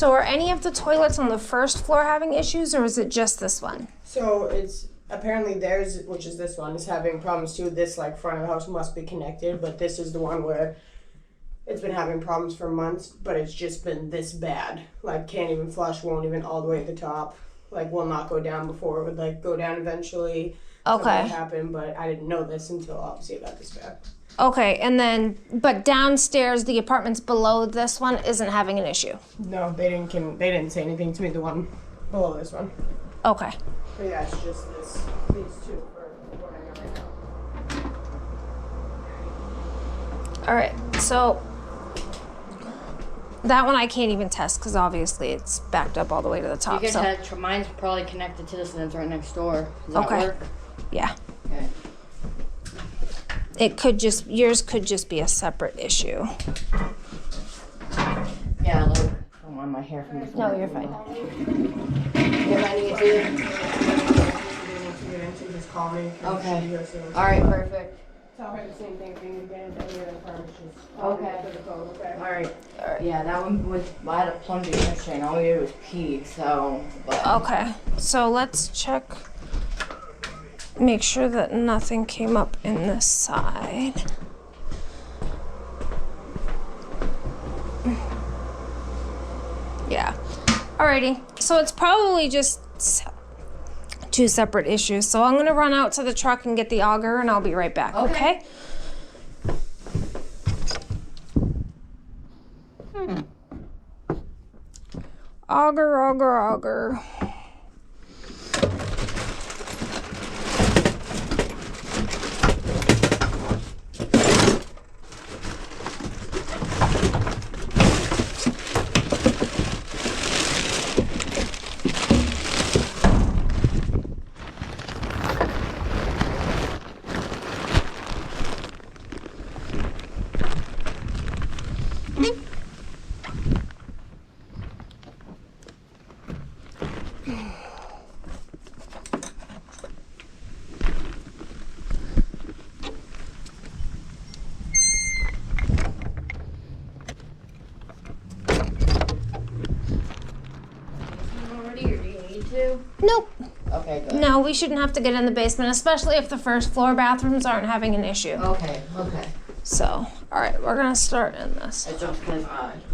So are any of the toilets on the first floor having issues, or is it just this one? So it's apparently theirs, which is this one, is having problems too. This like front of the house must be connected, but this is the one where it's been having problems for months, but it's just been this bad. Like can't even flush, won't even all the way at the top. Like will not go down before it would like go down eventually. Okay. Something happened, but I didn't know this until obviously it got this bad. Okay, and then, but downstairs, the apartments below this one isn't having an issue? No, they didn't say anything to me, the one below this one. Okay. But yeah, it's just these two for what I know right now. All right, so that one I can't even test because obviously it's backed up all the way to the top. You can test. Mine's probably connected to this and it's right next door. Does that Okay. work? Yeah. Okay. It could just, yours could just be a separate issue. Yeah, look. I don't want my hair from this. No, you're fine. If I need to get into, just call me. Okay. Alright, perfect. Tell her the same thing if you need to get into any other apartments. Just Okay. for the code, okay? Alright. Yeah, that one was, I had a plunger yesterday and all we did was pee, so, but. Okay, so let's check, make sure that nothing came up in this side. Yeah, alrighty, so it's probably just two separate issues. So I'm gonna run out to the truck and get the auger and I'll be right back, okay? Auger. Nope. Okay, good. No, we shouldn't have to get in the basement, especially if the first floor bathrooms aren't having an issue. Okay. So, alright, we're gonna start in this. It's just because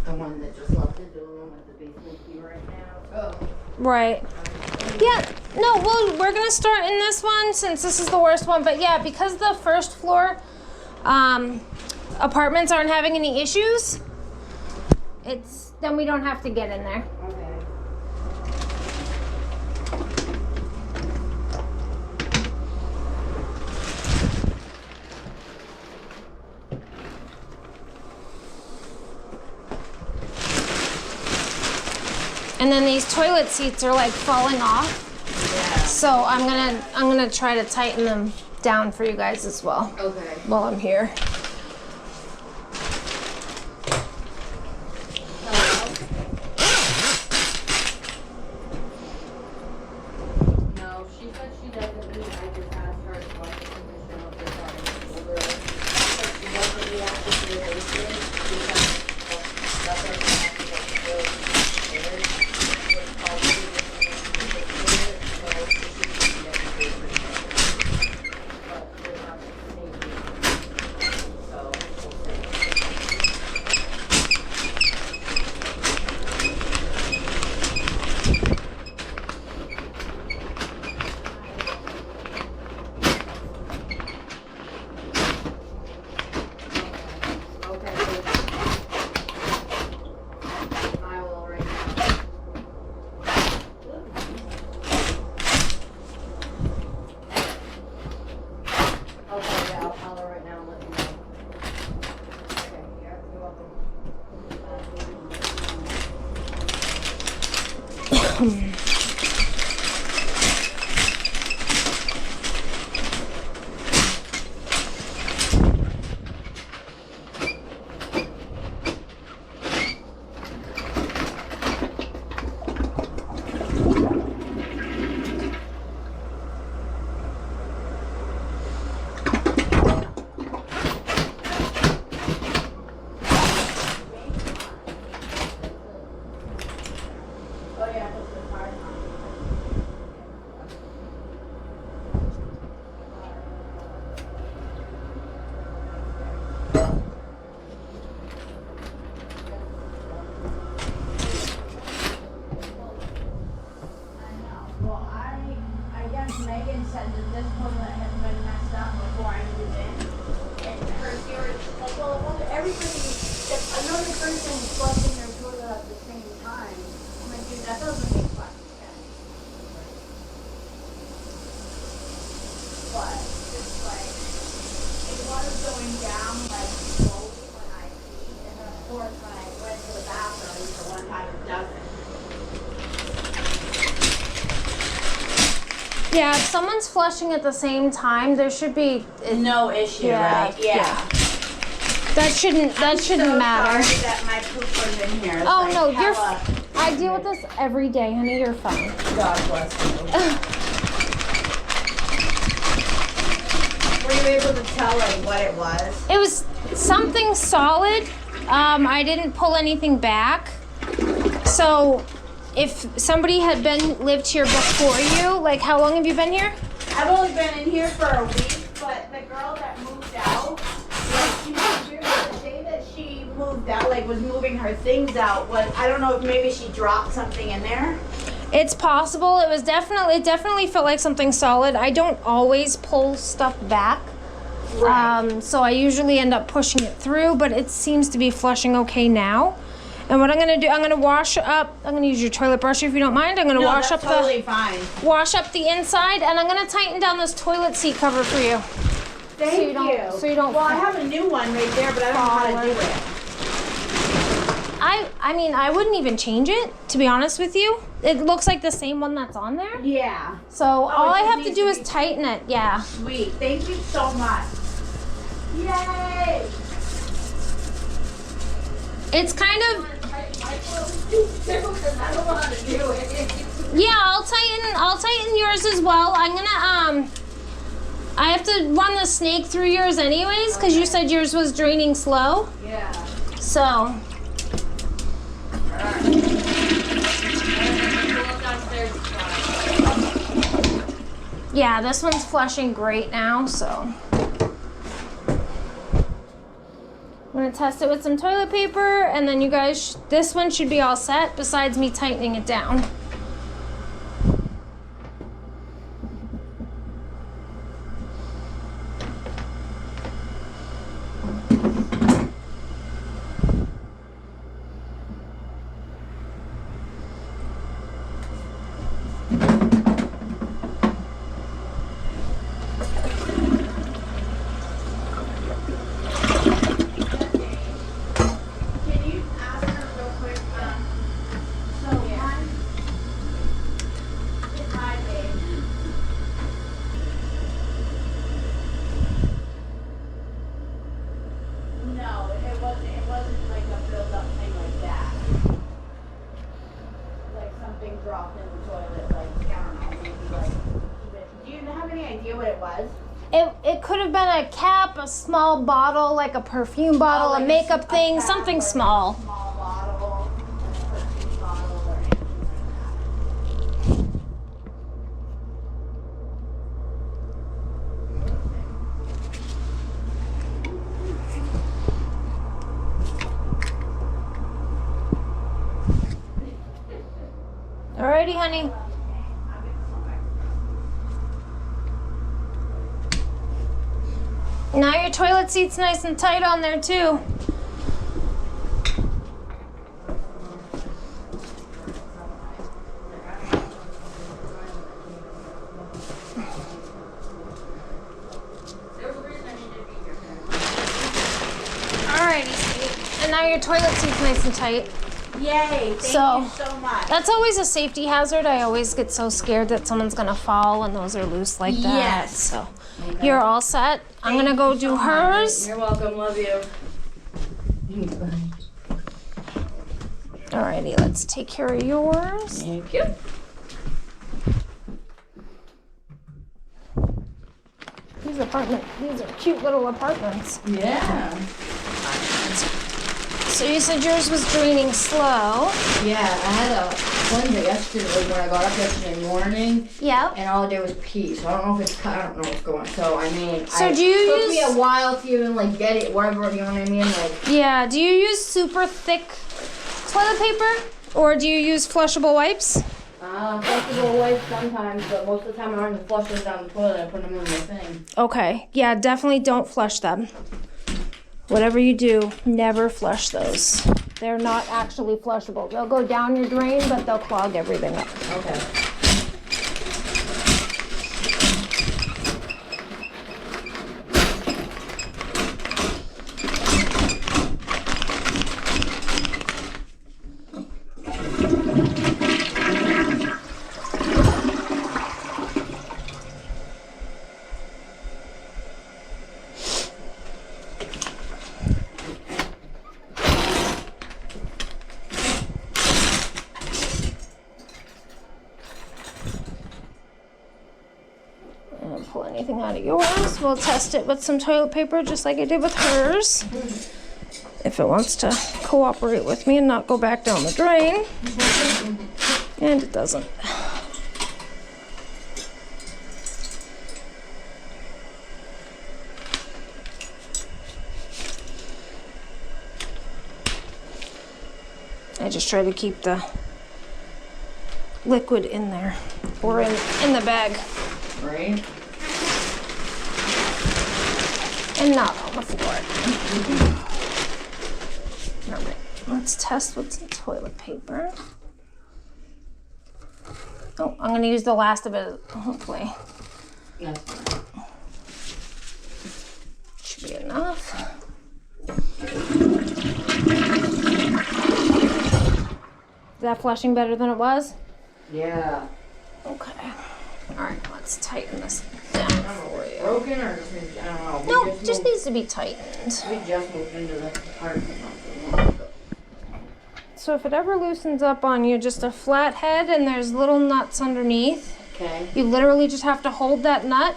the one that just left is the one with the basement key right now. Oh. Right. Yeah, no, we're gonna start in this one since this is the worst one, but yeah, because the first floor apartments aren't having any issues, then we don't have to get in there. Okay. And then these toilet seats are like falling off. Yeah. So I'm gonna try to tighten them down for you guys as well. Okay. While I'm here. No, she said she doesn't need. I just asked her what the condition of the car is. She doesn't need access to the basement because that's her access to the person's flushing their toilet at the same time. I'm like, dude, that doesn't make fucking sense. But it's like, it was going down like slowly when I pee, and then of course when I went to the bathroom, for one time it doesn't. Yeah, if someone's flushing at the same time, there should be No issue, Yeah, right? Yeah. that shouldn't matter. Sorry that my poop was in here. It's Oh like no, you're. hella- I deal with this every day, honey. You're fine. God bless you. Were you able to tell like what it was? It was something solid. I didn't pull anything back. So, if somebody had lived here before you, like how long have you been here? I've only been in here for a week, but the girl that moved out, like she moved here the day that she moved out, like was moving her things out, was I don't know if maybe she dropped something in there. It's possible. It definitely felt like something solid. I don't always pull stuff back. Right. So I usually end up pushing it through, but it seems to be flushing okay now. And what I'm gonna do, I'm gonna wash up. I'm gonna use your toilet brush if you don't mind. I'm gonna No, wash that's up totally fine. wash up the inside, and I'm gonna tighten down this toilet seat cover for you. Thank So you don't- so you don't Well, I have a new one right there, but I don't know how to do it. I mean, I wouldn't even change it, to be honest with you. It looks like the same one that's on there. Yeah. So all it I just have to needs do to is be- tighten it. Yeah. Sweet. Thank you so much. Yay! It's kind of. I don't know how to do it. Yeah, I'll tighten yours as well. I'm gonna I have to run the snake through yours anyways, because you said yours was draining slow. Yeah. So yeah, this one's flushing great now, so I'm gonna test it with some toilet paper, and then you guys, this one should be all set besides me tightening it down. Can you ask her real quick? So one, hi babe. No, it wasn't like a build-up thing like that. Like something dropped in the toilet, like I don't know, maybe like. Do you have any idea what it was? It could have been a cap, a small bottle, like a perfume bottle, Like a makeup thing, cap something or small. A small bottle, a perfume bottle, or anything like that. Alrighty, honey. Now your toilet seat's nice and tight on there too. Alrighty, sweetie. And now your toilet seat's nice and tight. Yay! Thank So- you so much. That's always a safety hazard. I always get so scared that someone's gonna fall when those are loose like that. Yes. So you're all set. I'm gonna go do hers. You're welcome. Love you. Alrighty, let's take care of yours. Thank you. These are cute little apartments. Yeah. So you said yours was draining slow. Yeah, I had a cleanse it yesterday when I got up yesterday morning, Yep. and all I did was pee. So I don't know if it's cut. I don't know what's going. So I mean, So do you took me use- a while to even like get it, whatever. You know what I mean? Like Yeah. Do you use super thick toilet paper, or do you use flushable wipes? flushable wipes sometimes, but most of the time I don't even flush them down the toilet. I put them in the thing. Okay. Yeah. Definitely don't flush them. Whatever you do, never flush those. They're not actually flushable. They'll go down your drain, but they'll clog everything up. Okay. Pull anything out of yours. We'll test it with some toilet paper just like I did with hers. If it wants to cooperate with me and not go back down the drain. And it doesn't. I just try to keep the liquid in there or in the bag. Right? And not on the floor. All right, let's test with some toilet paper. Oh, I'm gonna use the last of it, hopefully. That's fine. Should be enough. Is that flushing better than it was? Yeah. Okay. All right, let's tighten this down for you. Broken or just, I don't know. No, it just needs to be tightened. We just moved into the apartment not so long ago. So if it ever loosens up on you, just a flat head and there's little nuts underneath. Okay. You literally just have to hold that nut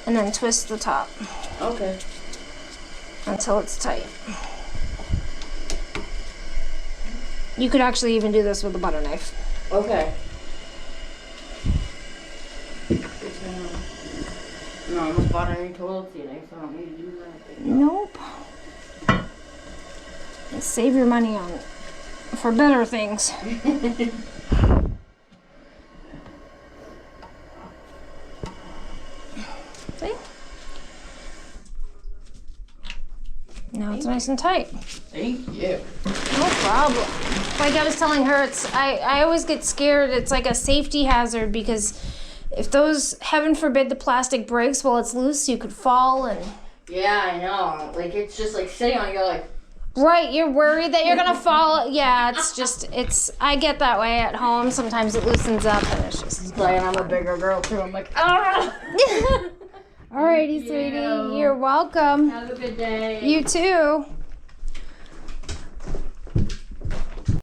and then twist the top Okay. until it's tight. You could actually even do this with a butter knife. Okay. No, I almost bought a new toilet seat, so I don't need to do that. Nope. And save your money on for better things. See? Now it's nice and tight. Thank you. No problem. Like I was telling her, I always get scared. It's like a safety hazard because if those, heaven forbid, the plastic breaks while it's loose, you could fall and... Yeah, I know. Like, it's just like sitting on you, like... Right, you're worried that you're gonna fall. Yeah, it's just, I get that way at home. Sometimes it loosens up and it's just... Like, I'm a bigger girl, too. I'm like, ah! Alrighty, sweetie. You're welcome. Have a good day. You too.